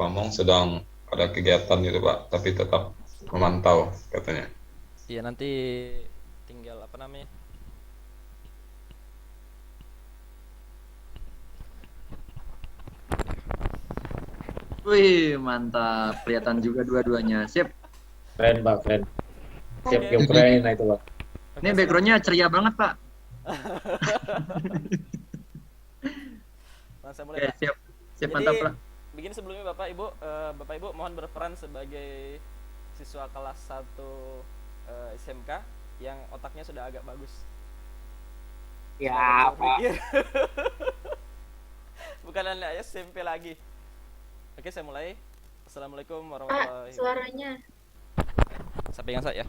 Pamong sedang ada kegiatan gitu Pak, tapi tetap memantau katanya. Iya, nanti tinggal apa namanya? Wih, mantap. Kelihatan juga dua-duanya. Sip. Keren Pak, keren. Siap ke Oke. Ukraina itu Pak. Oke, Ini backgroundnya ceria banget, Pak. langsung mulai, Oke, Pak. siap. Siap, Jadi mantap, Pak. begini sebelumnya Bapak Ibu mohon berperan sebagai siswa kelas 1 SMK yang otaknya sudah agak bagus. Sudah agak Ya bisa Pak. berpikir. Bukan anak SMP lagi. Oke, saya mulai. Assalamualaikum Pak, warahmatullahi wabarakatuh. suaranya. Saya pegang saya.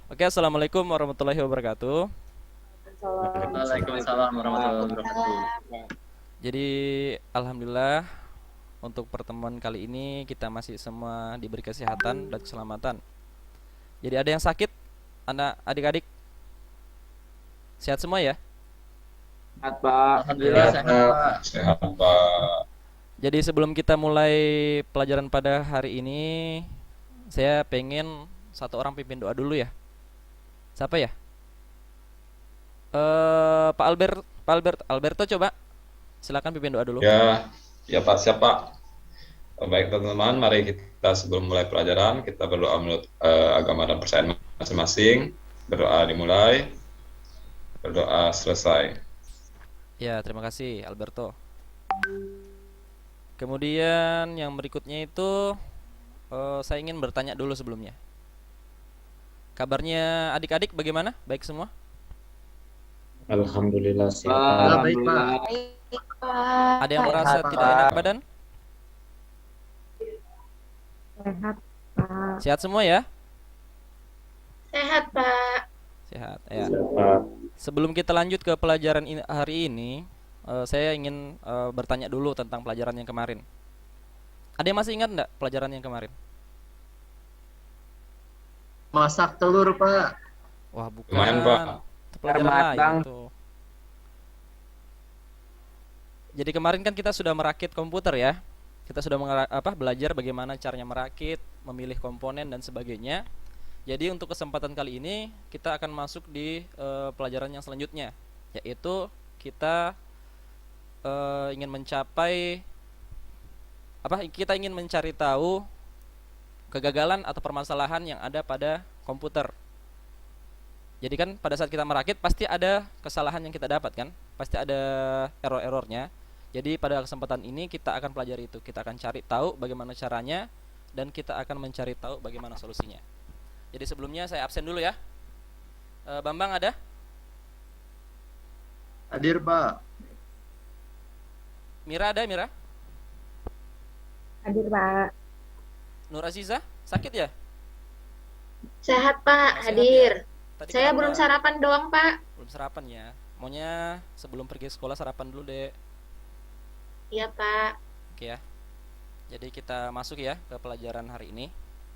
Oke, assalamualaikum warahmatullahi wabarakatuh. Waalaikumsalam warahmatullahi wabarakatuh. Jadi alhamdulillah untuk pertemuan kali ini kita masih semua diberi kesehatan dan keselamatan. Jadi ada yang sakit, anak adik-adik sehat semua ya. Sehat Pak. Alhamdulillah Sehat, sehat, Pak. Pak. Sehat Pak. Jadi sebelum kita mulai pelajaran pada hari ini, saya pengen satu orang pimpin doa dulu ya. Siapa ya? Alberto coba. Silakan pimpin doa dulu. Ya, ya Pak, siapa? Baik teman-teman, mari kita sebelum mulai pelajaran kita berdoa menurut agama dan percayaan masing-masing. Berdoa dimulai, berdoa selesai. Ya, terima kasih Alberto. Kemudian yang berikutnya itu saya ingin bertanya dulu sebelumnya. Kabarnya adik-adik bagaimana? Baik semua? Alhamdulillah Pak, sehat. baik, Pak. Baik, Pak. Ada yang merasa Sehat, tidak Pak. enak badan? Sehat, Pak. Sehat semua ya? Sehat, Pak. Sehat ya. Sehat, Pak. Sebelum kita lanjut ke pelajaran hari ini, saya ingin bertanya dulu tentang pelajaran yang kemarin. Ada yang masih ingat enggak pelajaran yang kemarin? Masak telur, Pak. Wah, bukan. Lumayan, Pak. Itu pelajaran Hormat, lain Bang. tuh. Jadi kemarin kan kita sudah merakit komputer ya. Kita sudah belajar bagaimana caranya merakit, memilih komponen dan sebagainya. Jadi untuk kesempatan kali ini kita akan masuk di pelajaran yang selanjutnya, yaitu kita ingin mencapai kita ingin mencari tahu kegagalan atau permasalahan yang ada pada komputer. Jadi kan pada saat kita merakit pasti ada kesalahan yang kita dapat kan, pasti ada error-errornya. Jadi pada kesempatan ini kita akan pelajari itu, kita akan cari tahu bagaimana caranya dan kita akan mencari tahu bagaimana solusinya. Jadi sebelumnya saya absen dulu ya. Bambang ada? Hadir, Pak. Mira ada, Mira? Hadir, Pak. Nur Aziza sakit ya? Sehat, Pak. Sehat Hadir. ya? Tadi Saya kenapa? belum sarapan doang, Pak. Belum sarapan ya. Maunya sebelum pergi sekolah sarapan dulu deh. Iya, Pak. Oke ya. Jadi kita masuk ya ke pelajaran hari ini.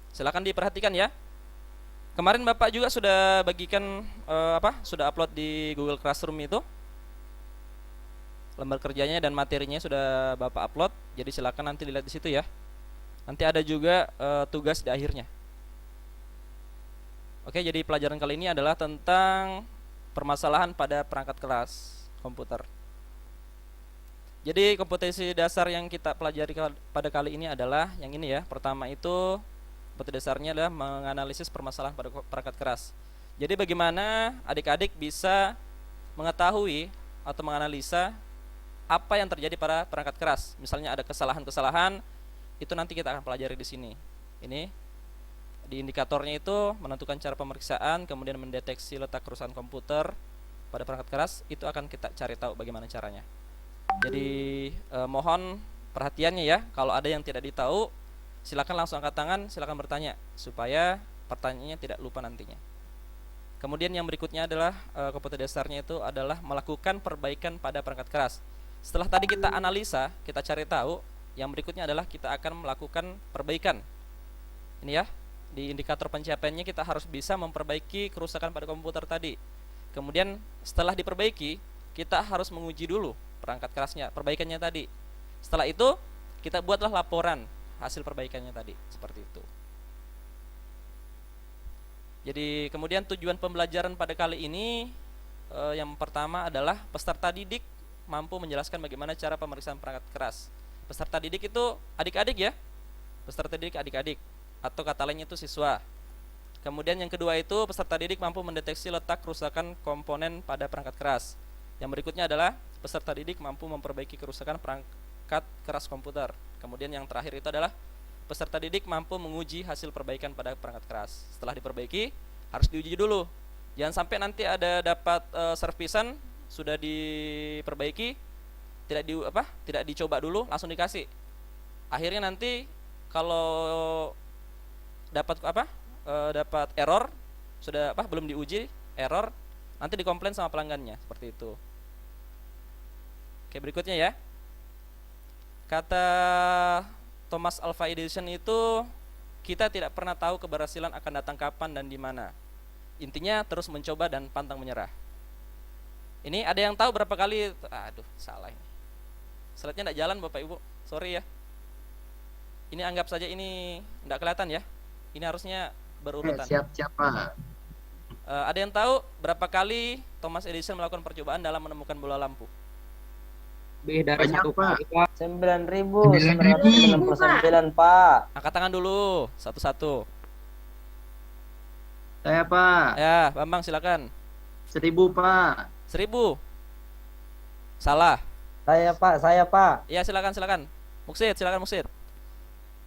Silakan diperhatikan ya. Kemarin Bapak juga sudah bagikan sudah upload di Google Classroom itu. Lembar kerjanya dan materinya sudah Bapak upload. Jadi silakan nanti dilihat di situ ya. Nanti ada juga tugas di akhirnya. Oke, jadi pelajaran kali ini adalah tentang permasalahan pada perangkat keras komputer. Jadi kompetensi dasar yang kita pelajari pada kali ini adalah yang ini ya. Pertama itu kompetensi dasarnya adalah menganalisis permasalahan pada perangkat keras. Jadi bagaimana adik-adik bisa mengetahui atau menganalisa apa yang terjadi pada perangkat keras. Misalnya ada kesalahan-kesalahan, itu nanti kita akan pelajari di sini. Ini di indikatornya itu menentukan cara pemeriksaan, kemudian mendeteksi letak kerusakan komputer pada perangkat keras, itu akan kita cari tahu bagaimana caranya. Jadi mohon perhatiannya ya. Kalau ada yang tidak ditahu, silakan langsung angkat tangan, silakan bertanya supaya pertanyaannya tidak lupa nantinya. Kemudian yang berikutnya adalah kompetensi dasarnya itu adalah melakukan perbaikan pada perangkat keras. Setelah tadi kita analisa, kita cari tahu, yang berikutnya adalah kita akan melakukan perbaikan. Ini ya, di indikator pencapaiannya kita harus bisa memperbaiki kerusakan pada komputer tadi. Kemudian setelah diperbaiki, kita harus menguji dulu perangkat kerasnya, perbaikannya tadi. Setelah itu, kita buatlah laporan hasil perbaikannya tadi, seperti itu. Jadi kemudian tujuan pembelajaran pada kali ini yang pertama adalah peserta didik mampu menjelaskan bagaimana cara pemeriksaan perangkat keras. Peserta didik itu adik-adik ya, peserta didik adik-adik, atau kata lainnya itu siswa. Kemudian yang kedua itu peserta didik mampu mendeteksi letak kerusakan komponen pada perangkat keras. Yang berikutnya adalah peserta didik mampu memperbaiki kerusakan perangkat keras komputer. Kemudian yang terakhir itu adalah peserta didik mampu menguji hasil perbaikan pada perangkat keras. Setelah diperbaiki, harus diuji dulu. Jangan sampai nanti ada dapat servisan sudah diperbaiki, tidak dicoba dulu, langsung dikasih. Akhirnya nanti kalau dapat dapat error, sudah belum diuji, error, nanti dikomplain sama pelanggannya, seperti itu. Oke, berikutnya ya. Kata Thomas Alva Edison itu, kita tidak pernah tahu keberhasilan akan datang kapan dan di mana. Intinya terus mencoba dan pantang menyerah. Ini ada yang tahu berapa kali? Aduh, salah ini. Slide-nya tidak jalan Bapak Ibu. Sorry ya. Ini anggap saja ini tidak kelihatan ya. Ini harusnya berurutan. Siap Pak. Ada yang tahu berapa kali Thomas Edison melakukan percobaan dalam menemukan bola lampu? Lebih dari Banyak, satu Pak. kali, Pak. 9.999 Pak. Angkat tangan dulu satu-satu. Saya Pak. Ya, Bambang silakan. 1000 Pak. 1000. Salah. Saya Pak. Ya, silakan. Muksid, silakan Muksid.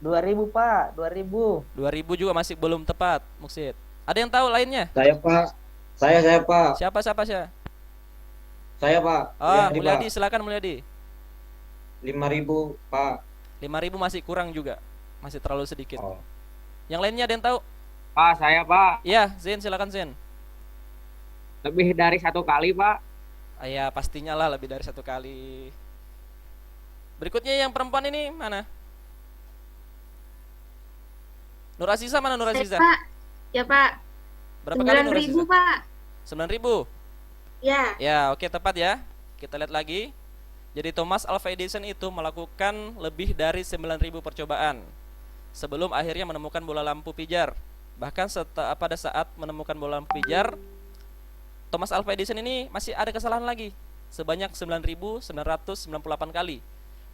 2.000 Pak, 2.000. 2000 juga masih belum tepat, Muksid. Ada yang tahu lainnya? Saya, Pak. Saya, Pak. Siapa? Saya, Pak. Mulyadi, silakan Mulyadi. 5.000, Pak. 5.000 masih kurang juga. Masih terlalu sedikit. Oh. Yang lainnya ada yang tahu? Pak, saya, Pak. Iya, Zen, silakan Zen. Lebih dari satu kali, Pak. Ya, pastinya lah lebih dari satu kali. Berikutnya yang perempuan ini mana? Nur Aziza mana Nur Aziza? Pak. Ya, Pak. Berapa kali Nur 9.000, Aziza? Pak. 9.000. Ya. Ya, oke, tepat ya. Kita lihat lagi. Jadi Thomas Alva Edison itu melakukan lebih dari 9.000 percobaan sebelum akhirnya menemukan bola lampu pijar. Bahkan pada saat menemukan bola lampu pijar, Thomas Alva Edison ini masih ada kesalahan lagi sebanyak 9.998 kali.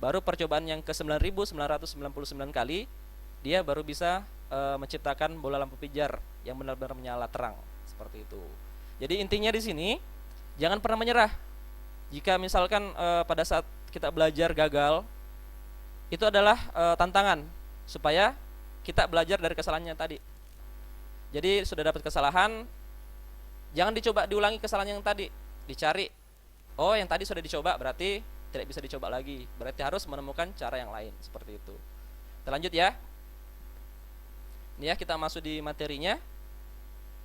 Baru percobaan yang ke 9.999 kali dia baru bisa menciptakan bola lampu pijar yang benar-benar menyala terang, seperti itu. Jadi intinya di sini jangan pernah menyerah. Jika misalkan pada saat kita belajar gagal, itu adalah tantangan supaya kita belajar dari kesalahannya tadi. Jadi sudah dapat kesalahan, jangan dicoba diulangi kesalahan yang tadi. Dicari, oh yang tadi sudah dicoba berarti tidak bisa dicoba lagi. Berarti harus menemukan cara yang lain, seperti itu. Kita lanjut ya. Ini ya, kita masuk di materinya.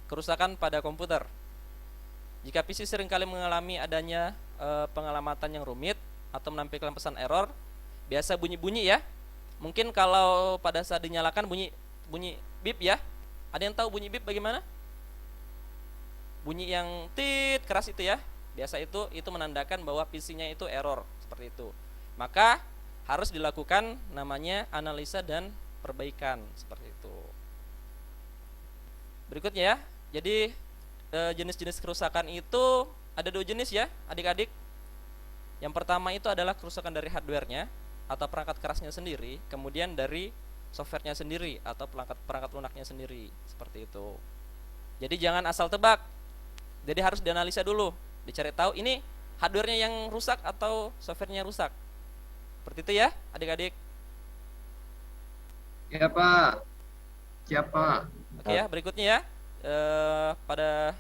Kerusakan pada komputer. Jika PC seringkali mengalami adanya pengelamatan yang rumit atau menampilkan pesan error, biasa bunyi-bunyi ya. Mungkin kalau pada saat dinyalakan bunyi bip ya. Ada yang tahu bunyi bip bagaimana? Bunyi yang tit keras itu ya. Biasa itu menandakan bahwa PC-nya itu error, seperti itu. Maka harus dilakukan namanya analisa dan perbaikan, seperti itu. Berikutnya ya. Jadi jenis-jenis kerusakan itu ada 2 jenis ya, adik-adik. Yang pertama itu adalah kerusakan dari hardware-nya atau perangkat kerasnya sendiri, kemudian dari software-nya sendiri atau perangkat lunaknya sendiri, seperti itu. Jadi jangan asal tebak. Jadi harus dianalisa dulu, dicari tahu ini hardware-nya yang rusak atau software-nya rusak. Seperti itu ya, adik-adik. Ya Pak. Siap Pak. Oke ya, berikutnya ya. Pada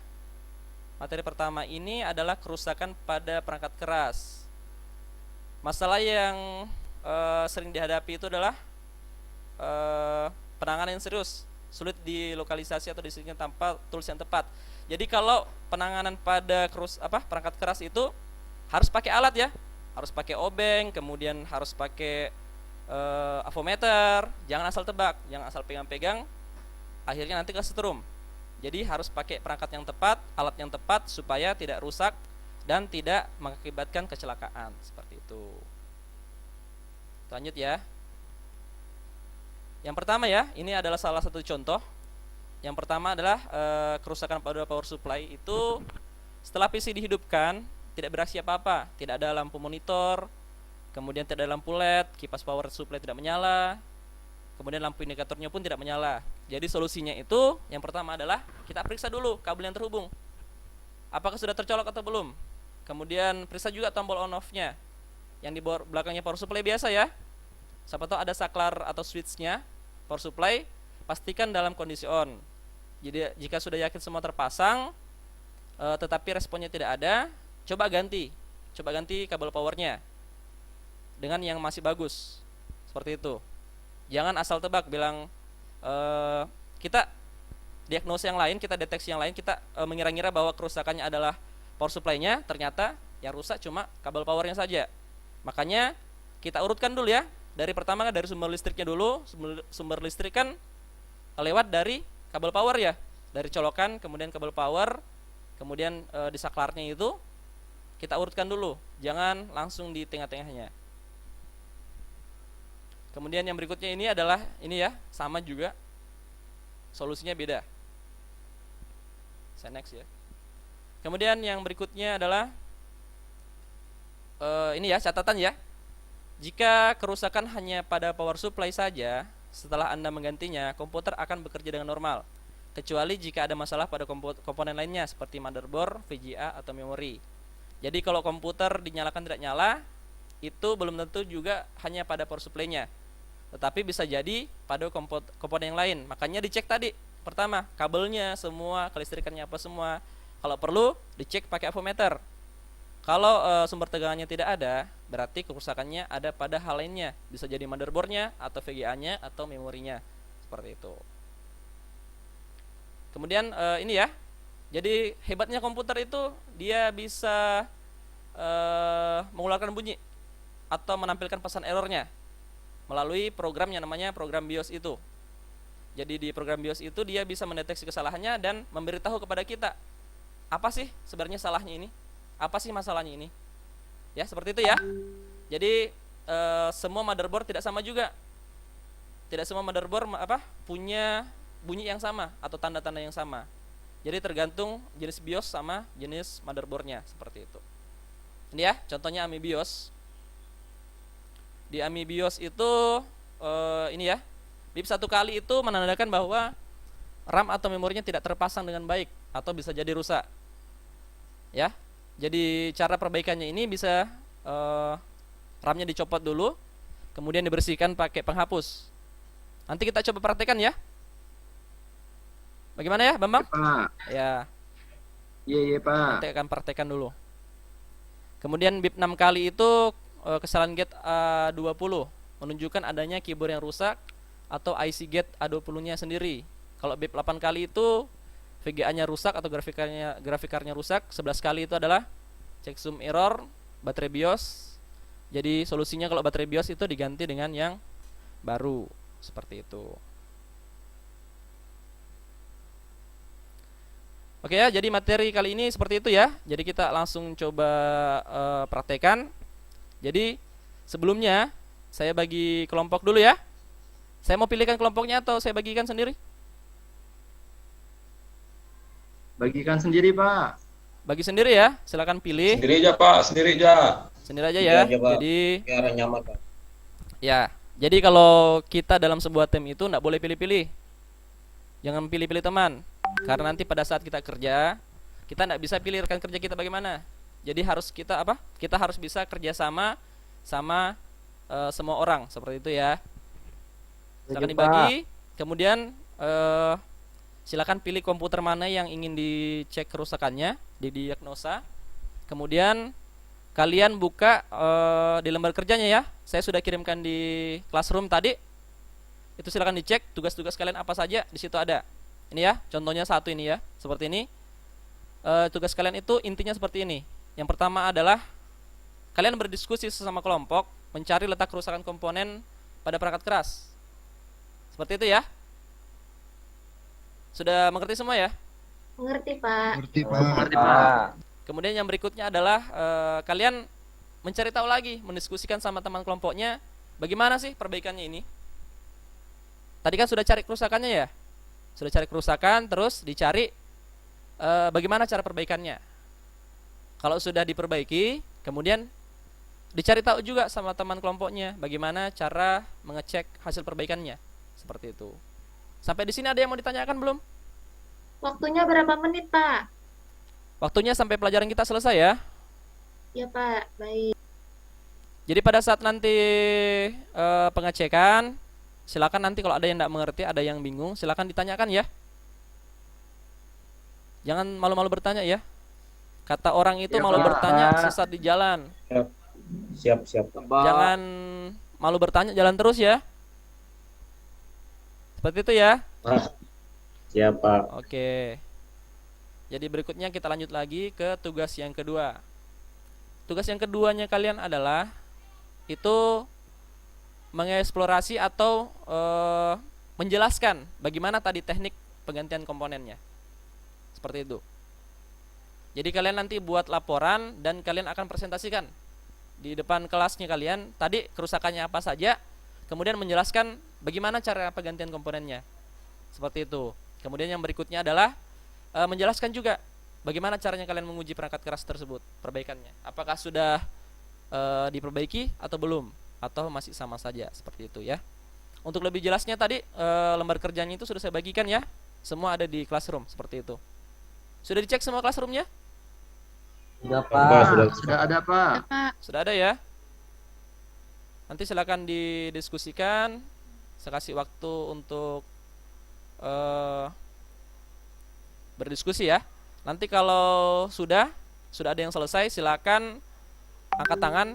materi pertama ini adalah kerusakan pada perangkat keras. Masalah yang sering dihadapi itu adalah penanganan yang serius, sulit dilokalisasi atau disebutnya tanpa tools yang tepat. Jadi kalau penanganan pada perangkat keras itu harus pakai alat ya, harus pakai obeng, kemudian harus pakai avometer. Jangan asal tebak, jangan asal pegang-pegang, akhirnya nanti kesetrum. Jadi harus pakai perangkat yang tepat, alat yang tepat supaya tidak rusak dan tidak mengakibatkan kecelakaan, seperti itu. Lanjut ya. Yang pertama ya, ini adalah salah satu contoh. Yang pertama adalah kerusakan pada power supply itu setelah PC dihidupkan tidak beraksi apa-apa, tidak ada lampu monitor, kemudian tidak ada lampu LED, kipas power supply tidak menyala, kemudian lampu indikatornya pun tidak menyala. Jadi solusinya itu yang pertama adalah kita periksa dulu kabel yang terhubung, apakah sudah tercolok atau belum. Kemudian periksa juga tombol on off-nya yang di belakangnya power supply biasa ya. Siapa tahu ada saklar atau switch-nya power supply, pastikan dalam kondisi on. Jadi jika sudah yakin semua terpasang tetapi responnya tidak ada, coba ganti kabel powernya dengan yang masih bagus, seperti itu. Jangan asal tebak bilang kita diagnosa yang lain, kita deteksi yang lain, kita mengira-ngira bahwa kerusakannya adalah power supply-nya, ternyata yang rusak cuma kabel powernya saja. Makanya kita urutkan dulu ya, dari pertama kan dari sumber listriknya dulu. Sumber listrik kan lewat dari kabel power ya, dari colokan, kemudian kabel power, kemudian di saklarnya itu kita urutkan dulu, jangan langsung di tengah-tengahnya. Kemudian yang berikutnya ini adalah ini ya, sama juga, solusinya beda. Saya next ya. Kemudian yang berikutnya adalah ini ya, catatan ya. Jika kerusakan hanya pada power supply saja, setelah Anda menggantinya, komputer akan bekerja dengan normal, kecuali jika ada masalah pada komponen lainnya seperti motherboard, VGA, atau memori. Jadi kalau komputer dinyalakan tidak nyala, itu belum tentu juga hanya pada power supply-nya, tetapi bisa jadi pada komponen yang lain. Makanya dicek tadi, pertama kabelnya semua, kelistrikannya apa semua. Kalau perlu dicek pakai avometer. Kalau sumber tegangannya tidak ada, berarti kerusakannya ada pada hal lainnya. Bisa jadi motherboardnya, atau VGA-nya, atau memorinya, seperti itu. Kemudian ini ya, jadi hebatnya komputer itu dia bisa mengeluarkan bunyi atau menampilkan pesan errornya melalui program yang namanya program BIOS itu. Jadi di program BIOS itu dia bisa mendeteksi kesalahannya dan memberitahu kepada kita, apa sih sebenarnya salahnya ini, apa sih masalahnya ini. Ya, seperti itu ya. Jadi semua motherboard tidak sama juga. Tidak semua motherboard punya bunyi yang sama atau tanda-tanda yang sama. Jadi tergantung jenis BIOS sama jenis motherboardnya, seperti itu. Ini ya, contohnya AMI BIOS. Di AMI BIOS itu ini ya, bip 1 kali itu menandakan bahwa RAM atau memorinya tidak terpasang dengan baik atau bisa jadi rusak. Ya, jadi cara perbaikannya ini bisa RAM-nya dicopot dulu, kemudian dibersihkan pakai penghapus. Nanti kita coba praktekkan ya. Bagaimana ya, Bambang? Pak. Ya. Iya, Pak. Nanti akan praktekkan dulu. Kemudian bip 6 kali itu kesalahan gate A20 menunjukkan adanya keyboard yang rusak atau IC gate A20-nya sendiri. Kalau bip 8 kali itu VGA-nya rusak atau grafikarnya rusak. 11 kali itu adalah checksum error baterai BIOS. Jadi solusinya kalau baterai BIOS itu diganti dengan yang baru, seperti itu. Oke ya, jadi materi kali ini seperti itu ya. Jadi kita langsung coba praktekan. Jadi sebelumnya saya bagi kelompok dulu ya. Saya mau pilihkan kelompoknya atau saya bagikan sendiri? Bagikan sendiri, Pak. Bagi sendiri ya, silakan pilih. Sendiri aja Pak, sendiri aja. Sendiri aja ya. Sendiri aja, Pak. Jadi Biar nyaman, Pak. ya, jadi kalau kita dalam sebuah tim itu nggak boleh pilih-pilih. Jangan pilih-pilih teman. Karena nanti pada saat kita kerja, kita nggak bisa pilih rekan kerja kita bagaimana. Jadi harus kita Kita harus bisa kerjasama sama semua orang, seperti itu ya. Silakan dibagi. Kemudian silakan pilih komputer mana yang ingin dicek kerusakannya, didiagnosa. Kemudian kalian buka di lembar kerjanya ya. Saya sudah kirimkan di classroom tadi. Itu silakan dicek tugas-tugas kalian apa saja, di situ ada. Ini ya, contohnya satu ini ya, seperti ini. Tugas kalian itu intinya seperti ini. Yang pertama adalah kalian berdiskusi sesama kelompok, mencari letak kerusakan komponen pada perangkat keras. Seperti itu ya. Sudah mengerti semua ya? Mengerti, Pak. Mengerti, Pak. Kemudian yang berikutnya adalah kalian mencari tahu lagi, mendiskusikan sama teman kelompoknya, bagaimana sih perbaikannya ini. Tadi kan sudah cari kerusakannya ya? Sudah cari kerusakan, terus dicari bagaimana cara perbaikannya. Kalau sudah diperbaiki, kemudian dicari tahu juga sama teman kelompoknya bagaimana cara mengecek hasil perbaikannya. Seperti itu. Sampai di sini ada yang mau ditanyakan belum? Waktunya berapa menit, Pak? Waktunya sampai pelajaran kita selesai ya. Ya, Pak. Baik. Jadi pada saat nanti pengecekan, silakan nanti kalau ada yang tidak mengerti, ada yang bingung, silakan ditanyakan ya. Jangan malu-malu bertanya ya. Kata orang itu Ya, malu Pak. bertanya sesat di jalan. Siap. Jangan malu bertanya, jalan terus ya. Seperti itu ya. Siap, Pak. Oke. Jadi berikutnya kita lanjut lagi ke tugas yang kedua. Tugas yang keduanya kalian adalah itu mengeksplorasi atau menjelaskan bagaimana tadi teknik penggantian komponennya. Seperti itu. Jadi kalian nanti buat laporan dan kalian akan presentasikan di depan kelasnya kalian tadi kerusakannya apa saja, kemudian menjelaskan bagaimana cara penggantian komponennya. Seperti itu. Kemudian yang berikutnya adalah menjelaskan juga bagaimana caranya kalian menguji perangkat keras tersebut, perbaikannya. Apakah sudah diperbaiki atau belum, atau masih sama saja, seperti itu ya. Untuk lebih jelasnya tadi lembar kerjanya itu sudah saya bagikan ya. Semua ada di classroom seperti itu. Sudah dicek semua classroomnya? Sudah Pak, Pak. Sudah ada, Pak. Ya, Pak. Sudah ada ya. Nanti silakan didiskusikan. Saya kasih waktu untuk berdiskusi ya. Nanti kalau sudah ada yang selesai, silakan angkat tangan,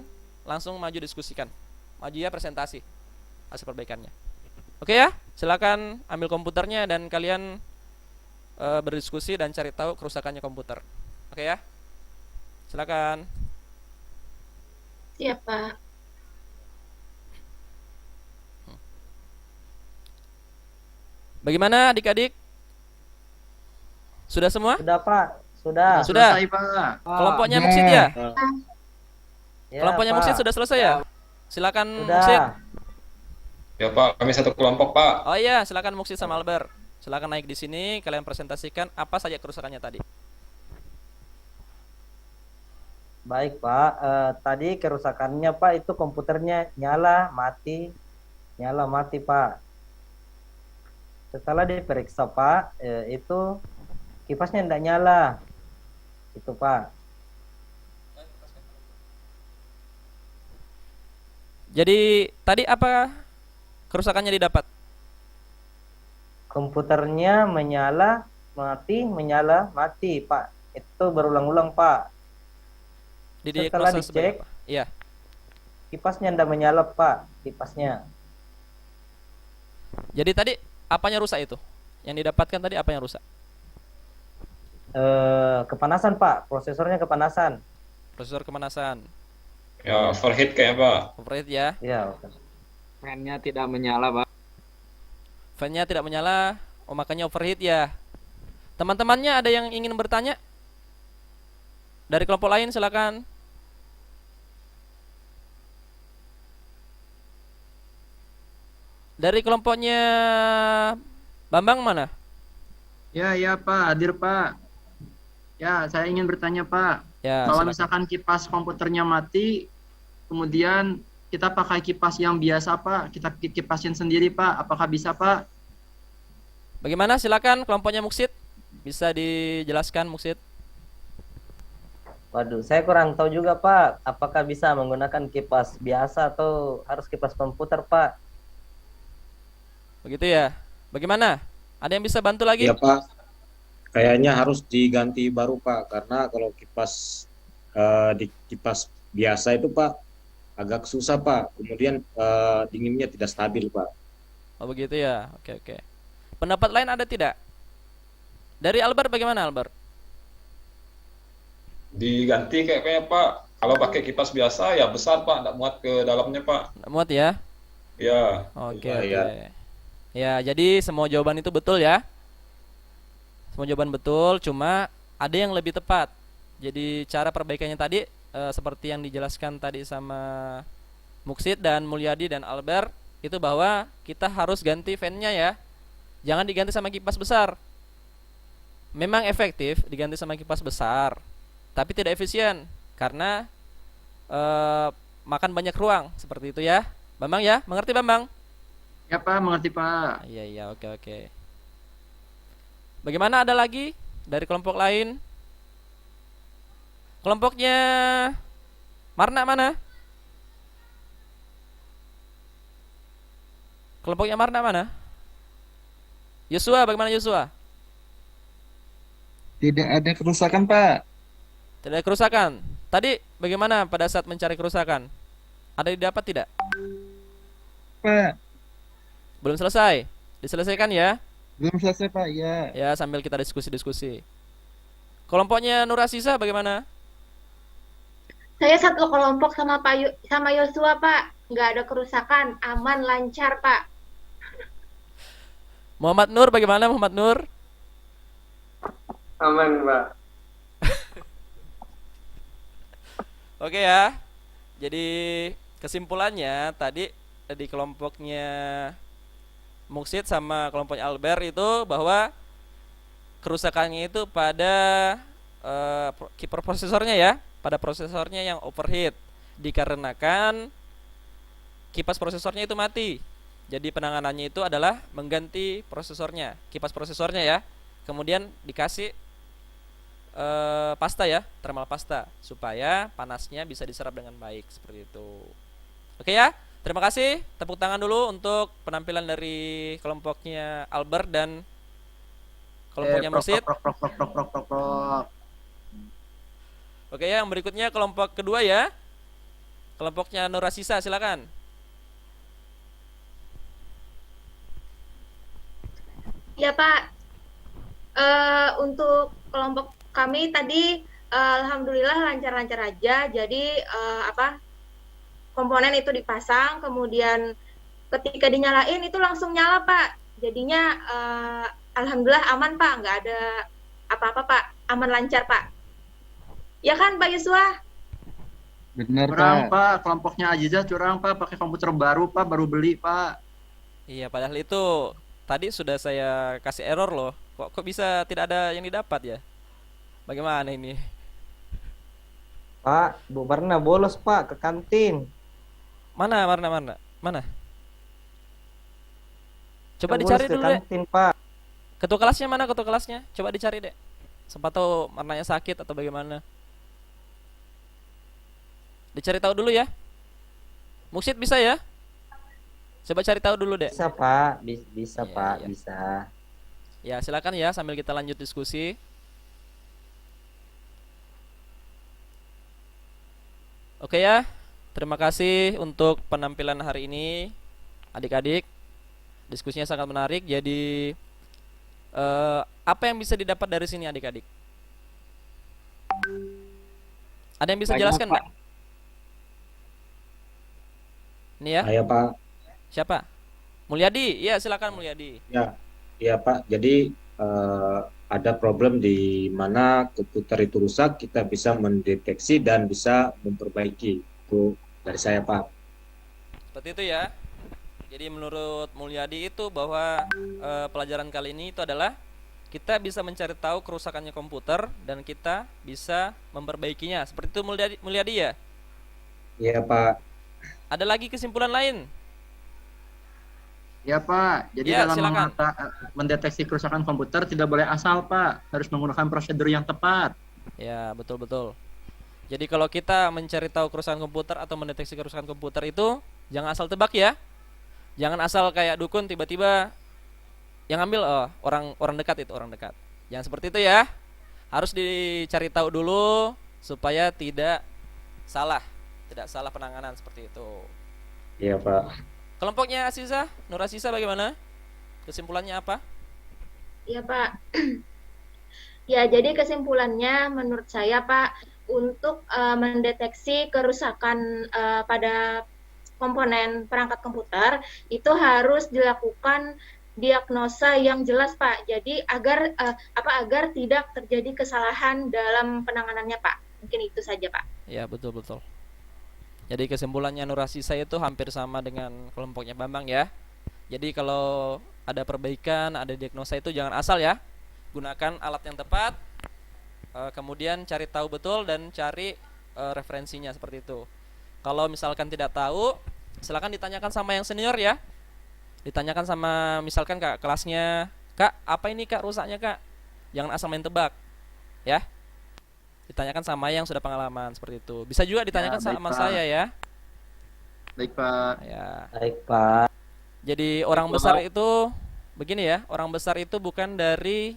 langsung maju diskusikan. Maju ya, presentasi hasil perbaikannya. Oke ya, silakan ambil komputernya dan kalian berdiskusi dan cari tahu kerusakannya komputer. Oke ya. Silakan. Siap, Pak. Bagaimana adik-adik? Sudah semua? Sudah Pak. Sudah. Sudah. Selesai, Pak. Kelompoknya Muksid ya? Ya, Kelompoknya Pak. Muksid sudah selesai ya? Silakan Sudah. Muksid. Ya Pak, kami satu kelompok Pak. Oh iya, silakan Muksid sama Albert. Silakan naik di sini, kalian presentasikan apa saja kerusakannya tadi. Baik Pak. Tadi kerusakannya Pak itu komputernya nyala mati Pak. Setelah diperiksa Pak, itu kipasnya tidak nyala. Itu Pak. Jadi tadi apa kerusakannya didapat? Komputernya menyala mati Pak. Itu berulang-ulang Pak. Setelah Didiagnosa sebagai dicek, apa? Iya. kipasnya tidak menyala Pak. Kipasnya. Jadi tadi apanya rusak itu? Yang didapatkan tadi apa yang rusak? Kepanasan Pak. Prosesornya kepanasan. Prosesor kemanasan. Ya, overheat kayaknya Pak. Overheat ya. Ya. Fan-nya tidak menyala, Pak. Fan-nya tidak menyala. Oh, makanya overheat ya. Teman-temannya ada yang ingin bertanya? Dari kelompok lain silakan. Dari kelompoknya Bambang mana? Ya, Pak. Hadir, Pak. Ya, saya ingin bertanya, Pak. Ya, Kalau silakan. misalkan kipas komputernya mati, kemudian kita pakai kipas yang biasa, Pak. Kita kipasin sendiri, Pak. Apakah bisa, Pak? Bagaimana? Silakan kelompoknya Muksid. Bisa dijelaskan Muksid? Waduh, saya kurang tahu juga Pak. Apakah bisa menggunakan kipas biasa atau harus kipas komputer Pak? Begitu ya. Bagaimana? Ada yang bisa bantu lagi? Ya Pak, kayaknya harus diganti baru Pak, karena kalau kipas di kipas biasa itu Pak agak susah Pak, kemudian dinginnya tidak stabil Pak. Oh begitu ya. Oke oke. Pendapat lain ada tidak? Dari Albert bagaimana Albert? Diganti kayaknya Pak. Kalau pakai kipas biasa ya besar Pak, nggak muat ke dalamnya Pak. Nggak muat ya? Ya, Oke Iya, oke. ya. Ya jadi semua jawaban itu betul ya. Semua jawaban betul, cuma ada yang lebih tepat. Jadi cara perbaikannya tadi seperti yang dijelaskan tadi sama Muksid dan Mulyadi dan Albert, itu bahwa kita harus ganti fan-nya ya. Jangan diganti sama kipas besar. Memang efektif diganti sama kipas besar, tapi tidak efisien karena makan banyak ruang seperti itu ya. Bambang ya, mengerti Bambang? Ya Pak, mengerti Pak. Iya iya, oke oke. Bagaimana, ada lagi dari kelompok lain? Kelompoknya Marna mana? Kelompoknya Marna mana? Yosua, bagaimana Yosua? Tidak ada kerusakan, Pak. Tidak ada kerusakan. Tadi bagaimana pada saat mencari kerusakan? Ada didapat tidak? Pak, Belum selesai. Diselesaikan ya. belum selesai, Pak. Ya. Ya, sambil kita diskusi-diskusi. Kelompoknya Nur Asisa bagaimana? Saya satu kelompok sama sama Yosua, Pak. Nggak ada kerusakan, aman, lancar, Pak. Muhammad Nur bagaimana Muhammad Nur? Aman, Pak. Oke ya. Jadi kesimpulannya tadi di kelompoknya Muksid sama kelompoknya Albert itu bahwa kerusakannya itu pada keyboard prosesornya ya, pada prosesornya yang overheat dikarenakan kipas prosesornya itu mati. Jadi penanganannya itu adalah mengganti prosesornya, kipas prosesornya ya. Kemudian dikasih pasta ya, thermal pasta supaya panasnya bisa diserap dengan baik seperti itu. Oke ya, terima kasih. Tepuk tangan dulu untuk penampilan dari kelompoknya Albert dan kelompoknya Mursid. Prok. Oke ya, yang berikutnya kelompok kedua ya, kelompoknya Nur Asisa, silakan. Ya Pak, untuk kelompok kami tadi alhamdulillah lancar-lancar aja. Jadi komponen itu dipasang, kemudian ketika dinyalain itu langsung nyala Pak. Jadinya alhamdulillah aman Pak, nggak ada apa-apa Pak, aman lancar Pak. Ya kan Pak Yuswa? Benar, Curang Pak. Pak, kelompoknya Aziza curang Pak, pakai komputer baru Pak, baru beli Pak. Iya, padahal itu tadi sudah saya kasih error loh. Kok bisa tidak ada yang didapat ya? Bagaimana ini? Pak, Bu Marna bolos Pak ke kantin. Mana? Mana? Coba Bolos dicari ke dulu deh. kantin, Pak. Ketua kelasnya mana? Ketua kelasnya? Coba dicari deh. Sempat tahu Marnanya sakit atau bagaimana? Dicari tahu dulu ya. Muksid bisa ya? Coba cari tahu dulu deh. Bisa, Pak. Bisa, Iya, Pak. iya. Bisa. Ya, silakan ya sambil kita lanjut diskusi. Oke ya. Terima kasih untuk penampilan hari ini adik-adik. Diskusinya sangat menarik. Jadi apa yang bisa didapat dari sini adik-adik? Ada yang bisa Banyak, jelaskan Pak. nggak? Ini ya, Ya Pak, siapa? Mulyadi, iya silakan Mulyadi. ya Pak. Jadi ada problem di mana komputer itu rusak, kita bisa mendeteksi dan bisa memperbaiki. Itu dari saya Pak. Seperti itu ya. Jadi menurut Mulyadi itu bahwa pelajaran kali ini itu adalah kita bisa mencari tahu kerusakannya komputer dan kita bisa memperbaikinya. Seperti itu Mulyadi ya. Iya Pak. Ada lagi kesimpulan lain? Ya Pak, jadi Ya, dalam silakan. mendeteksi kerusakan komputer tidak boleh asal Pak, harus menggunakan prosedur yang tepat. Ya, betul-betul. Jadi kalau kita mencari tahu kerusakan komputer atau mendeteksi kerusakan komputer itu jangan asal tebak ya. Jangan asal kayak dukun tiba-tiba yang ambil orang dekat itu, orang dekat. Jangan seperti itu ya. Harus dicari tahu dulu supaya tidak salah penanganan seperti itu. Iya Pak. Kelompoknya Aziza, Nur Aziza bagaimana? Kesimpulannya apa? Ya Pak. Ya, jadi kesimpulannya menurut saya Pak, untuk mendeteksi kerusakan pada komponen perangkat komputer itu harus dilakukan diagnosa yang jelas Pak. Jadi agar tidak terjadi kesalahan dalam penanganannya Pak. Mungkin itu saja Pak. Ya, betul-betul. Jadi kesimpulannya Nur Asisa itu hampir sama dengan kelompoknya Bambang ya. Jadi kalau ada perbaikan, ada diagnosa itu jangan asal ya. Gunakan alat yang tepat, kemudian cari tahu betul dan cari referensinya seperti itu. Kalau misalkan tidak tahu, silakan ditanyakan sama yang senior ya. Ditanyakan sama misalkan kak kelasnya, kak apa ini kak rusaknya kak? Jangan asal main tebak, ya. Ditanyakan sama yang sudah pengalaman seperti itu. Bisa juga ditanyakan baik, sama Pak. saya ya. Baik Pak. Ya. Baik, Pak. Jadi orang besar itu begini ya, orang besar itu bukan dari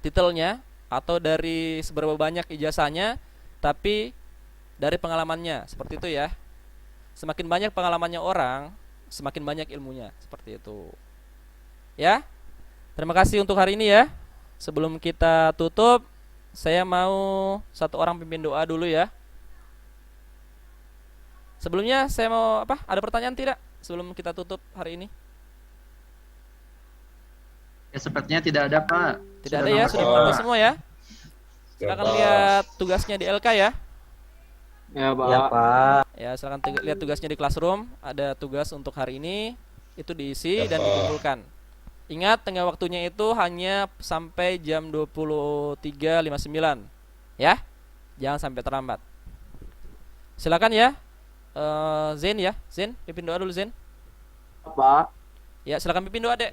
titelnya atau dari seberapa banyak ijazahnya, tapi dari pengalamannya, seperti itu ya. Semakin banyak pengalamannya orang, semakin banyak ilmunya, seperti itu. Ya. Terima kasih untuk hari ini ya. Sebelum kita tutup, saya mau satu orang pimpin doa dulu ya. Sebelumnya saya mau apa? Ada pertanyaan tidak sebelum kita tutup hari ini? Ya sepertinya tidak ada Pak. Tidak ada ya, sudah mengerti semua ya. Silakan lihat tugasnya di LK ya. Ya, Pak. Ya, Pak. Ya, silakan lihat tugasnya di Classroom. Ada tugas untuk hari ini, itu diisi Ya, dan Pak. dikumpulkan. Ingat tengah waktunya itu hanya sampai jam 23.59 ya. Jangan sampai terlambat. Silakan ya. Zen ya, Zen, pimpin doa dulu Zen. Pak, Ya, silakan pimpin doa, Dek.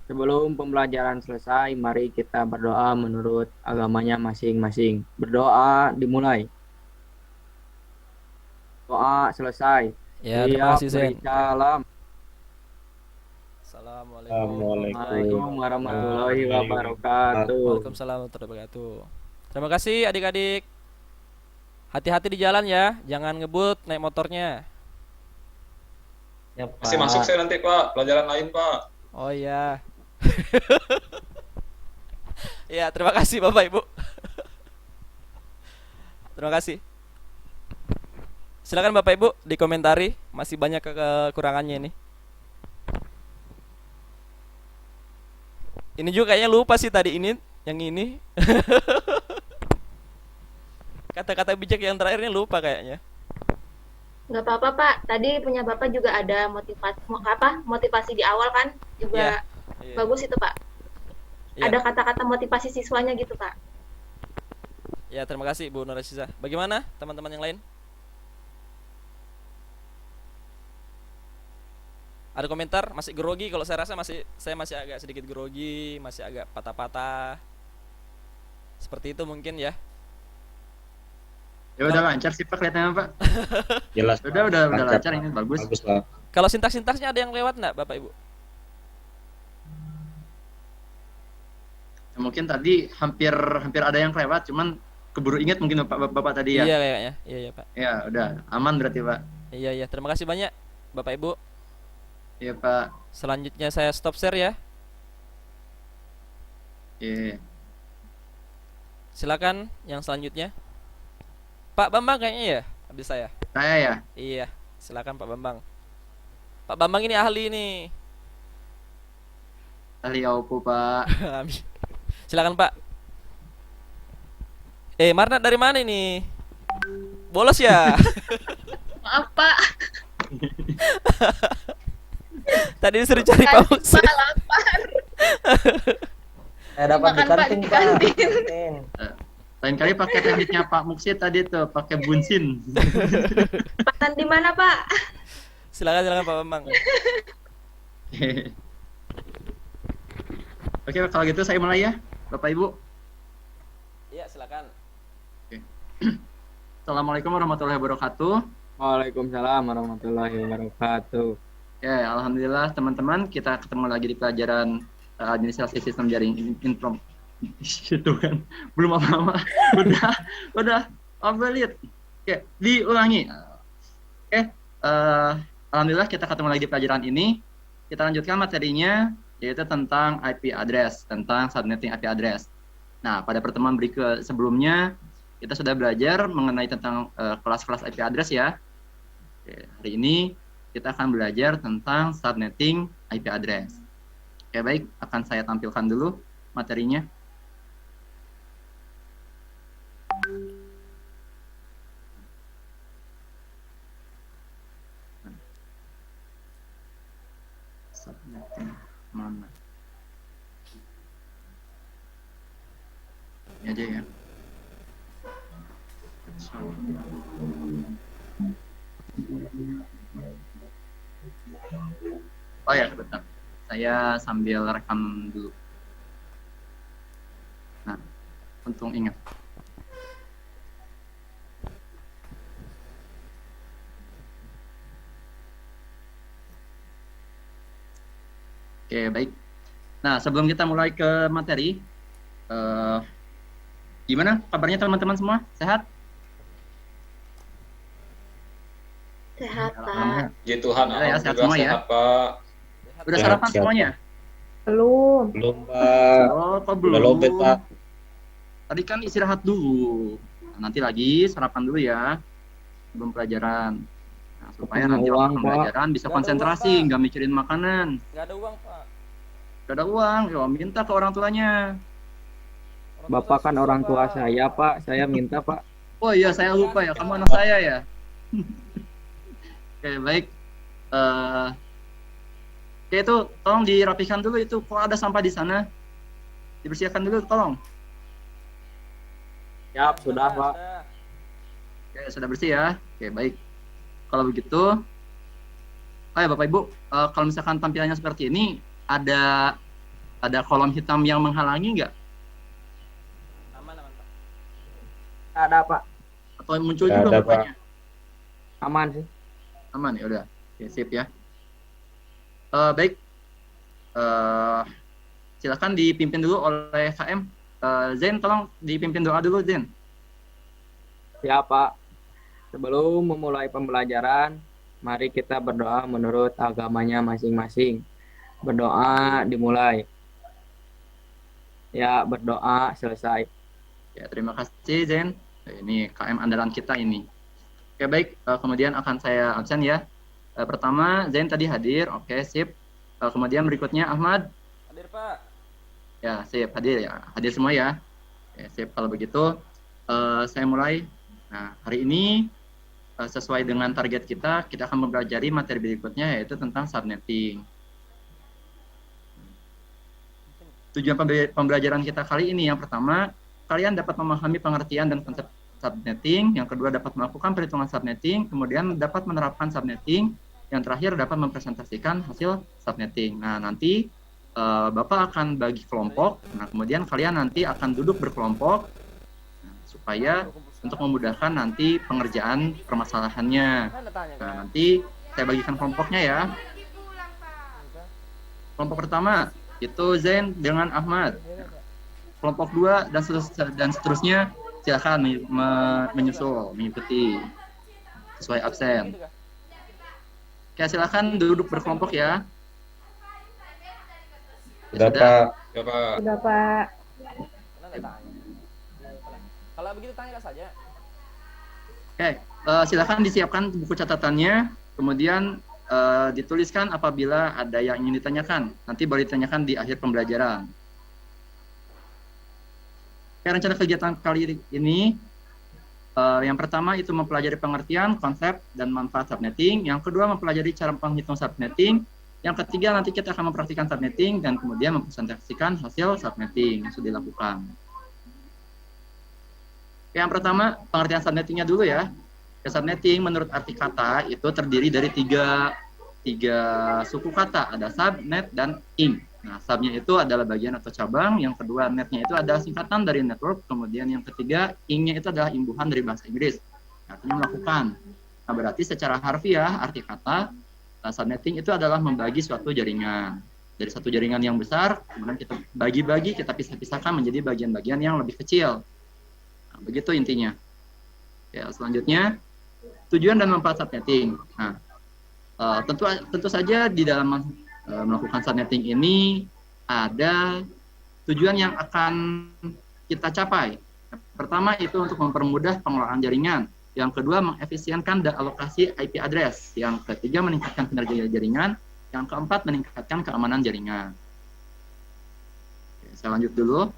sebelum pembelajaran selesai, mari kita berdoa menurut agamanya masing-masing. Berdoa dimulai. Doa selesai. Ya, terima kasih Zen. Salam. Assalamualaikum. Assalamualaikum warahmatullahi wabarakatuh. Waalaikumsalam warahmatullahi wabarakatuh. Terima kasih adik-adik. Hati-hati di jalan ya, jangan ngebut naik motornya. Ya, Pak. Masih masuk saya nanti Pak, pelajaran lain Pak. Oh iya. Ya, terima kasih Bapak Ibu. Terima kasih. Silakan Bapak Ibu dikomentari, masih banyak kekurangannya ini. Ini juga kayaknya lupa sih tadi ini, yang ini. Kata-kata bijak yang terakhirnya lupa kayaknya. Nggak apa-apa Pak. Tadi punya Bapak juga ada motivasi di awal kan juga Iya. bagus itu Pak. Iya. Ada kata-kata motivasi siswanya gitu Pak. Ya, terima kasih Bu Nurasiza. Bagaimana teman-teman yang lain? Ada komentar? Masih grogi? Kalau saya rasa saya masih agak sedikit grogi, masih agak patah-patah. Seperti itu mungkin ya. Ya udah lancar sih Pak kelihatannya Pak. Jelas. Udah lancar Pak. ini bagus. Bagus Pak. Kalau sintak-sintaksnya ada yang lewat enggak Bapak Ibu? Ya, mungkin tadi hampir ada yang lewat, cuman keburu ingat mungkin Bapak tadi ya. Iya kayaknya. Iya Pak. Ya udah aman berarti Pak. Iya. Terima kasih banyak Bapak Ibu. Iya Pak. Selanjutnya saya stop share ya. Iya. Silakan yang selanjutnya. Pak Bambang kayaknya ya, habis saya. Saya ya. Iya, silakan Pak Bambang. Pak Bambang ini ahli nih. Ahli Aupu Pak. Amin. Silakan Pak. Marnat dari mana ini? Bolos ya? Maaf Pak. Tadi disuruh cari Pak Musin. Pak lapar. Saya dapat di Makan, Pak, kantin, di Pak. kantin. Kantin. Lain kali pakai tekniknya Pak Muksid tadi tuh, pakai bunsin. Makan di mana Pak? Silakan Pak Bambang. Oke, kalau gitu saya mulai ya, Bapak Ibu. Iya, silakan. Assalamualaikum warahmatullahi wabarakatuh. Waalaikumsalam warahmatullahi wabarakatuh. Ya, alhamdulillah teman-teman, kita ketemu lagi di pelajaran administrasi sistem jaring inform. Itu kan belum apa-apa. udah overlead. Oke, diulangi. Oke, alhamdulillah kita ketemu lagi di pelajaran ini. Kita lanjutkan materinya, yaitu tentang IP address, tentang subnetting IP address. Nah, pada pertemuan berikut sebelumnya kita sudah belajar mengenai tentang kelas-kelas IP address ya. Oke, hari ini kita akan belajar tentang subnetting IP address. Oke, baik, akan saya tampilkan dulu materinya. Subnetting mana? Ini aja ya. So. Oh ya, sebentar. Saya sambil rekam dulu. Nah, untung ingat. Oke, baik. Nah, sebelum kita mulai ke materi, gimana kabarnya teman-teman semua? Sehat? Sehat, Pak. Alhamdulillah. Puji Tuhan, Ya, ya, sehat alhamdulillah semua ya. sehat, Pak. Udah Sehat, sarapan sehat. semuanya? Belum. Belum Pak, Oh, kok udah belum? lobet Pak. Tadi kan istirahat dulu. Nah, nanti lagi sarapan dulu ya, sebelum pelajaran. Nah, supaya Punya nanti uang, waktu Pak. pembelajaran bisa Nggak ada konsentrasi, uang, Pak. nggak mikirin makanan. Nggak ada uang, Pak. Gak ada uang, ya minta ke orang tuanya. Orang tua Bapak saya kan susah, orang tua Pak. saya, Pak. Saya minta, Pak. Oh iya, saya lupa ya, kamu anak saya ya. Oke, baik. Oke, itu tolong dirapikan dulu itu. Kok ada sampah di sana? Dibersihkan dulu, tolong. Siap, sudah, Pak. Sudah. Oke, sudah bersih ya. Oke, baik. Kalau begitu, ya Bapak Ibu, kalau misalkan tampilannya seperti ini, ada kolom hitam yang menghalangi nggak? Aman, Pak. Ada, Pak. Atau muncul Nggak juga ada, mukanya? Aman sih. Aman ya udah. Oke, sip ya. Baik. Silakan dipimpin dulu oleh KM. Zain, tolong dipimpin doa dulu, Zain. Siap, Pak. Sebelum memulai pembelajaran, mari kita berdoa menurut agamanya masing-masing. Berdoa dimulai. Ya, berdoa selesai. Ya, terima kasih Zain. Ini KM andalan kita ini. Oke, baik. Kemudian akan saya absen ya. Pertama, Zain tadi hadir. Oke, sip. Kemudian berikutnya Ahmad. Hadir, Pak. Ya, sip. Hadir ya. Hadir semua ya. Oke, sip. Kalau begitu, saya mulai. Nah, hari ini sesuai dengan target kita akan mempelajari materi berikutnya yaitu tentang subnetting. Tujuan pembelajaran kita kali ini yang pertama, kalian dapat memahami pengertian dan konsep subnetting, yang kedua dapat melakukan perhitungan subnetting, kemudian dapat menerapkan subnetting, yang terakhir dapat mempresentasikan hasil subnetting. Nah, nanti Bapak akan bagi kelompok, nah kemudian kalian nanti akan duduk berkelompok supaya untuk memudahkan nanti pengerjaan permasalahannya. Mana tanya, Nah, Pak? nanti saya bagikan kelompoknya ya. Kelompok pertama itu Zain dengan Ahmad. Kelompok 2 dan seterusnya silakan menyusul, mengikuti sesuai absen. Oke, silakan duduk berkelompok ya. Sudah Pak. Ya, Pak. Udah, Pak. Mana tanya? Kalau begitu tanya saja. Oke, silakan disiapkan buku catatannya, kemudian dituliskan apabila ada yang ingin ditanyakan. Nanti baru ditanyakan di akhir pembelajaran. Oke, rencana kegiatan kali ini yang pertama itu mempelajari pengertian, konsep, dan manfaat subnetting. Yang kedua mempelajari cara menghitung subnetting. Yang ketiga nanti kita akan mempraktikkan subnetting dan kemudian mempresentasikan hasil subnetting yang sudah dilakukan. Yang pertama, pengertian subnettingnya dulu ya. Subnetting menurut arti kata itu terdiri dari tiga suku kata. Ada sub, net, dan ing. Nah, subnya itu adalah bagian atau cabang. Yang kedua, netnya itu adalah singkatan dari network. Kemudian yang ketiga, ingnya itu adalah imbuhan dari bahasa Inggris. Artinya melakukan. Nah, berarti secara harfiah, arti kata, subnetting itu adalah membagi suatu jaringan. Dari satu jaringan yang besar, kemudian kita bagi-bagi, kita pisah-pisahkan menjadi bagian-bagian yang lebih kecil. Nah, begitu intinya. Ya, selanjutnya tujuan dan manfaat subnetting. Nah, tentu saja di dalam melakukan subnetting ini ada tujuan yang akan kita capai. Pertama itu untuk mempermudah pengelolaan jaringan. Yang kedua mengefisienkan alokasi IP address. Yang ketiga meningkatkan kinerja jaringan. Yang keempat meningkatkan keamanan jaringan. Oke, saya lanjut dulu.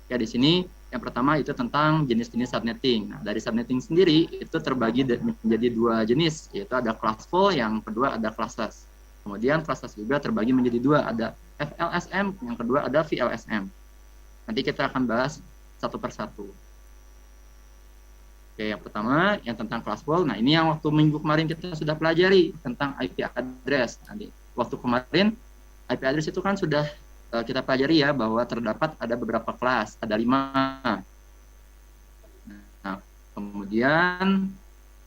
Ya, di sini Yang pertama itu tentang jenis-jenis subnetting. Nah, dari subnetting sendiri itu terbagi menjadi dua jenis, yaitu ada classful, yang kedua ada classless. Kemudian classless juga terbagi menjadi dua, ada FLSM, yang kedua ada VLSM. Nanti kita akan bahas satu persatu. Oke, yang pertama yang tentang classful. Nah, ini yang waktu minggu kemarin kita sudah pelajari tentang IP address. Nanti waktu kemarin IP address itu kan sudah kita pelajari ya, bahwa terdapat ada beberapa kelas, ada 5. Nah, kemudian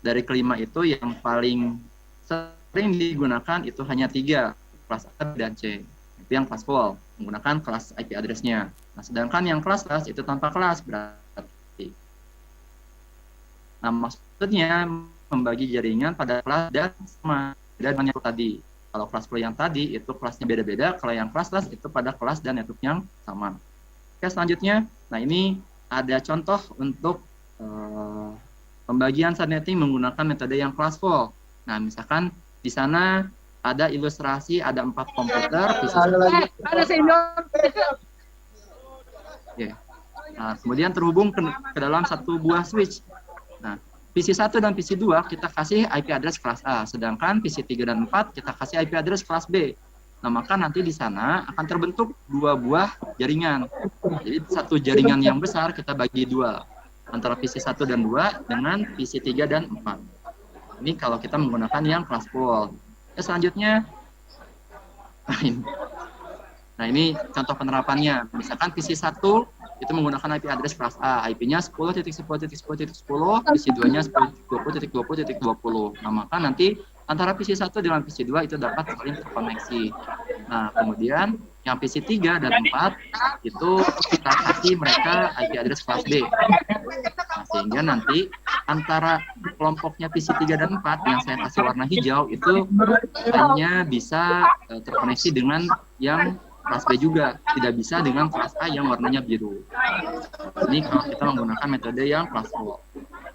dari kelima itu yang paling sering digunakan itu hanya 3, kelas A dan C. Itu yang classful, menggunakan kelas IP address-nya. Nah, sedangkan yang classless itu tanpa kelas berarti. Nah, maksudnya membagi jaringan pada kelas dan sama, beda dengan yang tadi. Kalau kelas yang tadi itu kelasnya beda-beda, kalau yang classless itu pada kelas dan network yang sama. Oke, selanjutnya, nah ini ada contoh untuk pembagian subnetting menggunakan metode yang classful. Nah, misalkan di sana ada ilustrasi, ada 4 komputer. Nah, kemudian terhubung ke dalam satu buah switch. Nah, PC 1 dan PC 2 kita kasih IP address kelas A, sedangkan PC 3 dan 4 kita kasih IP address kelas B. Nah, maka nanti di sana akan terbentuk 2 buah jaringan. Jadi satu jaringan yang besar kita bagi 2, antara PC 1 dan 2 dengan PC 3 dan 4. Ini kalau kita menggunakan yang classful. Selanjutnya, nah ini contoh penerapannya. Misalkan PC 1 itu menggunakan IP address kelas A, IP-nya 10.10.10.10, PC 2-nya 10.20.20.20. Nah, maka nanti antara PC 1 dengan PC 2 itu dapat saling terkoneksi. Nah, kemudian yang PC 3 dan 4 itu kita kasih mereka IP address kelas B. Nah, sehingga nanti antara kelompoknya PC 3 dan 4 yang saya kasih warna hijau itu hanya bisa terkoneksi dengan yang kelas B juga, tidak bisa dengan kelas A yang warnanya biru. Ini kalau kita menggunakan metode yang classful.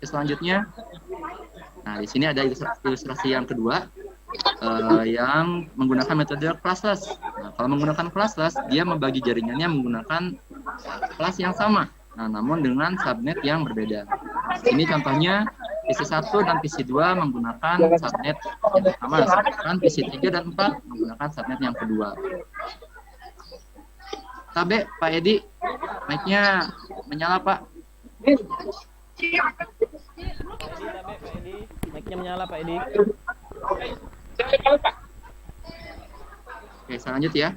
Selanjutnya, nah di sini ada ilustrasi yang kedua yang menggunakan metode classless. Nah, kalau menggunakan classless, dia membagi jaringannya menggunakan kelas yang sama, nah, namun dengan subnet yang berbeda. Ini contohnya PC 1 dan PC 2 menggunakan subnet yang sama, sedangkan PC 3 dan 4 menggunakan subnet yang kedua. Tabe, Pak Edi, mic-nya menyala, Pak. Mic-nya menyala, Pak Edi. Oke, saya lanjut ya.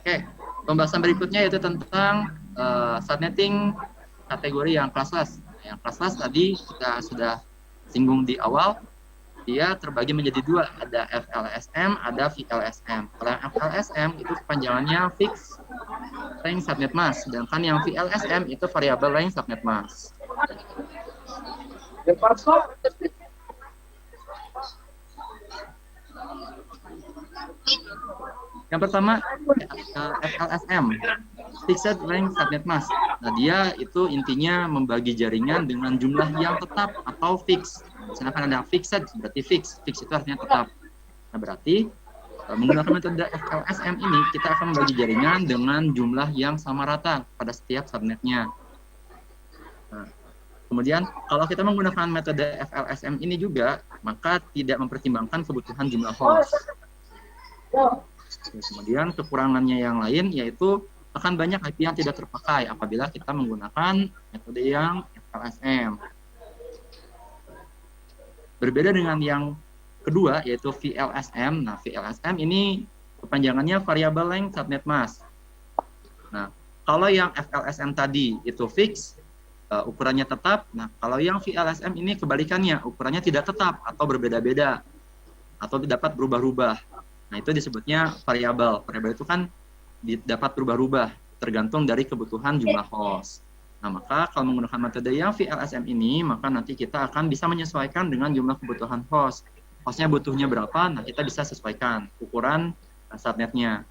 Oke, pembahasan berikutnya yaitu tentang subnetting kategori yang classless. Yang classless tadi kita sudah singgung di awal. Dia terbagi menjadi 2, ada FLSM, ada VLSM. Kalau yang FLSM itu kepanjangannya Fixed Length Subnet Mask, sedangkan yang VLSM itu Variable Length Subnet Mask. Yang pertama FLSM, Fixed Length Subnet Mask. Nah, dia itu intinya membagi jaringan dengan jumlah yang tetap atau fix. Misalkan ada fixed, berarti fix itu artinya tetap. Nah, berarti menggunakan metode FLSM ini kita akan membagi jaringan dengan jumlah yang sama rata pada setiap subnetnya. Nah, kemudian kalau kita menggunakan metode FLSM ini juga, maka tidak mempertimbangkan kebutuhan jumlah host. Kemudian kekurangannya yang lain yaitu akan banyak IP yang tidak terpakai apabila kita menggunakan metode yang FLSM. Berbeda dengan yang kedua yaitu VLSM. Nah, VLSM ini kepanjangannya Variable Length Subnet Mask. Nah, kalau yang FLSM tadi itu fix, ukurannya tetap. Nah, kalau yang VLSM ini kebalikannya, ukurannya tidak tetap atau berbeda-beda atau dapat berubah-ubah. Nah, itu disebutnya variabel. Variabel itu kan dapat berubah-ubah tergantung dari kebutuhan jumlah host. Nah, maka kalau menggunakan metode yang VLSM ini, maka nanti kita akan bisa menyesuaikan dengan jumlah kebutuhan host. Hostnya butuhnya berapa, nah kita bisa sesuaikan ukuran subnetnya.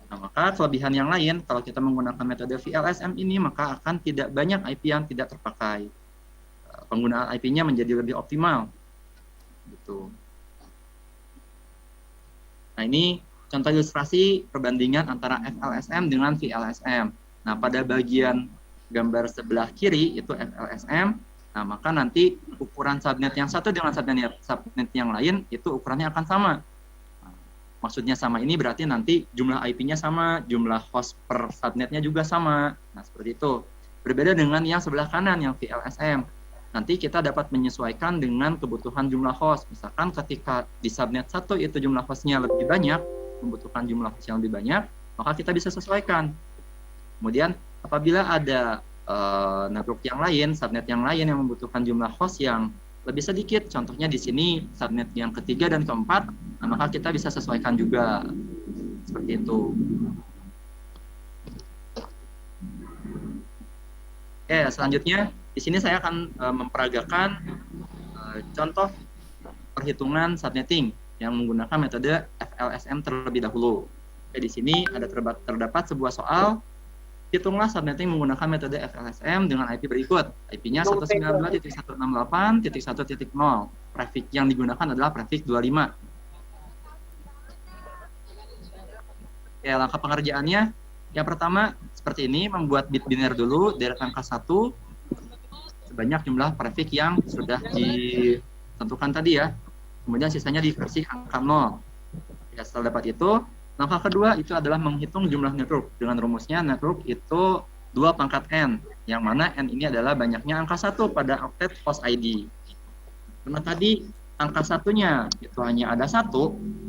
Nah, maka kelebihan yang lain, kalau kita menggunakan metode VLSM ini, maka akan tidak banyak IP yang tidak terpakai. Penggunaan IP-nya menjadi lebih optimal. Gitu. Nah, ini contoh ilustrasi perbandingan antara FLSM dengan VLSM. Nah, pada bagian gambar sebelah kiri itu FLSM. Nah, maka nanti ukuran subnet yang satu dengan subnet yang lain itu ukurannya akan sama. Nah, maksudnya sama ini berarti nanti jumlah IP-nya sama, jumlah host per subnetnya juga sama. Nah, seperti itu. Berbeda dengan yang sebelah kanan, yang VLSM. Nanti kita dapat menyesuaikan dengan kebutuhan jumlah host. Misalkan ketika di subnet 1 itu jumlah hostnya lebih banyak, membutuhkan jumlah host yang lebih banyak, maka kita bisa sesuaikan. Kemudian apabila ada network yang lain, subnet yang lain yang membutuhkan jumlah host yang lebih sedikit, contohnya di sini subnet yang ketiga dan keempat, nah, maka kita bisa sesuaikan juga seperti itu. Oke, selanjutnya di sini saya akan memperagakan contoh perhitungan subnetting yang menggunakan metode FLSM terlebih dahulu. Oke, di sini ada terdapat sebuah soal. Hitunglah subnetting menggunakan metode FLSM dengan IP berikut. IP-nya 192.168.1.0. Prefix yang digunakan adalah prefix 25. Oke, langkah pengerjaannya. Yang pertama, seperti ini, membuat bit biner dulu, deret angka 1, sebanyak jumlah prefix yang sudah ditentukan tadi ya. Kemudian sisanya diversih angka 0. Ya, setelah dapat itu, langkah kedua itu adalah menghitung jumlah network. Dengan rumusnya network itu 2 pangkat n, yang mana n ini adalah banyaknya angka 1 pada oktet host ID. Karena tadi angka satunya itu hanya ada 1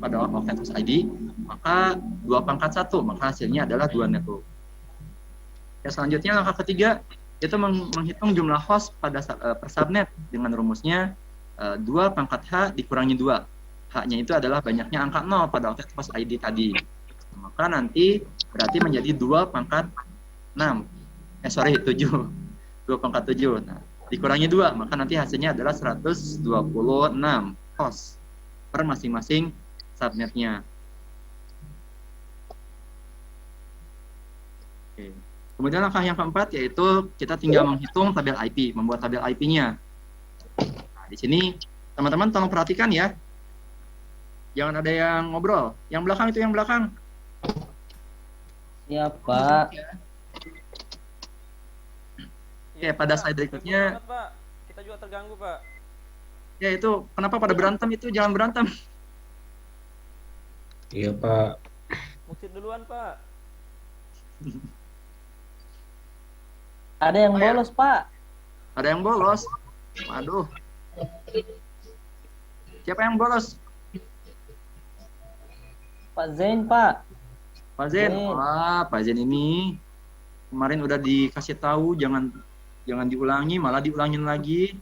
pada oktet host ID, maka 2 pangkat 1, maka hasilnya adalah 2 network. Ya, selanjutnya langkah ketiga itu menghitung jumlah host pada per subnet dengan rumusnya 2 pangkat H dikurangi 2. H-nya itu adalah banyaknya angka 0 pada oktet host ID tadi. Maka nanti berarti menjadi 2 pangkat 6. 7. 2 pangkat 7. Nah, dikurangi 2, maka nanti hasilnya adalah 126 host per masing-masing subnetnya. Oke. Kemudian langkah yang keempat yaitu kita tinggal menghitung tabel IP, membuat tabel IP-nya. Nah, di sini teman-teman tolong perhatikan ya. Jangan ada yang ngobrol. Yang belakang itu yang belakang. Iya, Pak. Oke, pada slide berikutnya. Pak. Kita juga terganggu, Pak. Ya, itu kenapa pada berantem itu? Jangan berantem. Iya, Pak. Mukti duluan, Pak. Ada yang bolos, Pak. Ada yang bolos. Waduh. Siapa yang bolos? Pak Zain, Pak. Pak Zen. Zain. Wah, Pak Zen ini kemarin udah dikasih tahu jangan diulangi, malah diulangin lagi.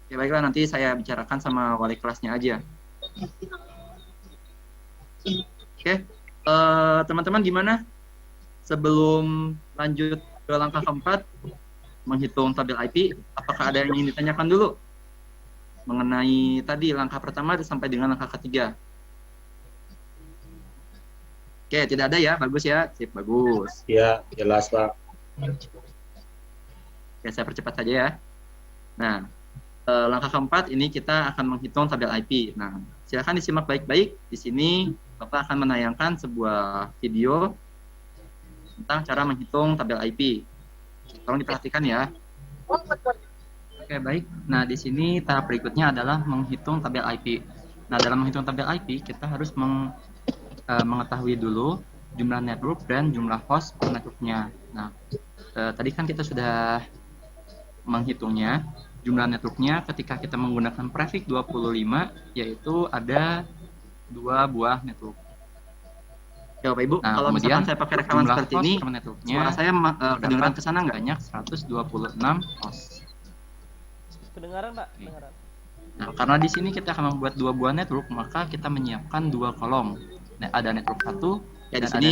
Ya baiklah, nanti saya bicarakan sama wali kelasnya aja. Oke, teman-teman gimana? Sebelum lanjut ke langkah keempat, menghitung tabel IP, apakah ada yang ingin ditanyakan dulu mengenai tadi langkah pertama sampai dengan langkah ketiga? Oke, tidak ada ya, bagus ya, sip, bagus. Iya, jelas, Pak. Oke, saya percepat saja ya. Nah, langkah keempat ini kita akan menghitung tabel IP. Nah, silakan disimak baik-baik. Di sini Bapak akan menayangkan sebuah video tentang cara menghitung tabel IP. Tolong diperhatikan ya. Oke, baik. Nah, di sini tahap berikutnya adalah menghitung tabel IP. Nah, dalam menghitung tabel IP, kita harus mengetahui dulu jumlah network dan jumlah host per networknya. Nah, tadi kan kita sudah menghitungnya. Jumlah networknya ketika kita menggunakan prefix 25, yaitu ada 2 buah network. Ya Bapak Ibu, kalau kemudian saya pakai rekaman seperti ini, suara saya kedengaran ke sana nggak? Banyak 126 host. Kedengaran, Pak? Kedengaran. Nah, karena di sini kita akan membuat 2 buah network, maka kita menyiapkan 2 kolom. Nah, ada network 1 ya, di sini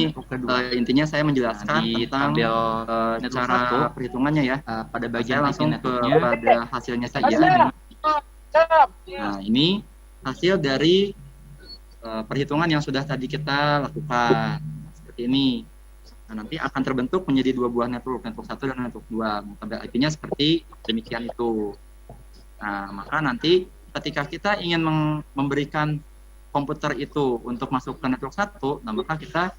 intinya saya menjelaskan tentang cara perhitungannya ya. Pada bagian langsung pada hasilnya saja. Nah, ini hasil dari perhitungan yang sudah tadi kita lakukan. Seperti ini. Nah, nanti akan terbentuk menjadi 2 buah network 1 dan network 2. Tabel IP-nya seperti demikian itu. Nah, maka nanti ketika kita ingin memberikan komputer itu untuk masuk ke network 1, nah maka kita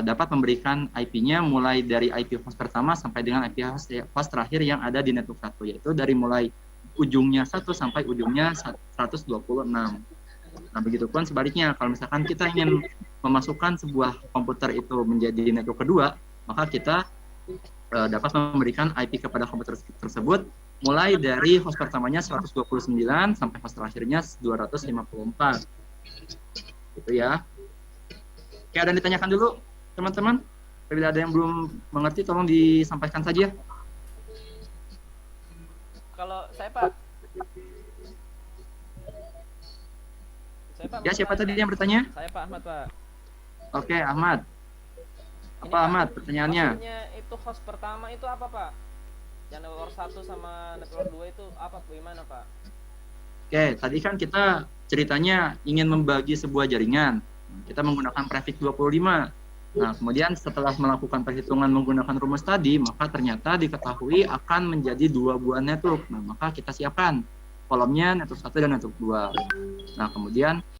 dapat memberikan IP-nya mulai dari IP host pertama sampai dengan IP host terakhir yang ada di network 1, yaitu dari mulai ujungnya 1 sampai ujungnya 126. Nah, begitupun sebaliknya, kalau misalkan kita ingin memasukkan sebuah komputer itu menjadi network kedua, maka kita dapat memberikan IP kepada komputer tersebut mulai dari host pertamanya 129 sampai host terakhirnya 254. Gitu ya. Oke, ada yang ditanyakan dulu, teman-teman? Bila ada yang belum mengerti, tolong disampaikan saja. Kalau saya Pak. Ya, siapa tadi yang bertanya? Saya Pak Ahmad Pak. Oke, Ahmad. Apa Ini, Ahmad Pak, pertanyaannya? maksudnya itu host pertama itu apa Pak? Yang network 1 sama network 2 itu apa, bagaimana Pak? Oke, tadi kan kita ceritanya ingin membagi sebuah jaringan. Kita menggunakan prefix 25. Nah, kemudian setelah melakukan perhitungan menggunakan rumus tadi, maka ternyata diketahui akan menjadi 2 buah network. Nah, maka kita siapkan kolomnya network 1 dan network 2. Nah, kemudian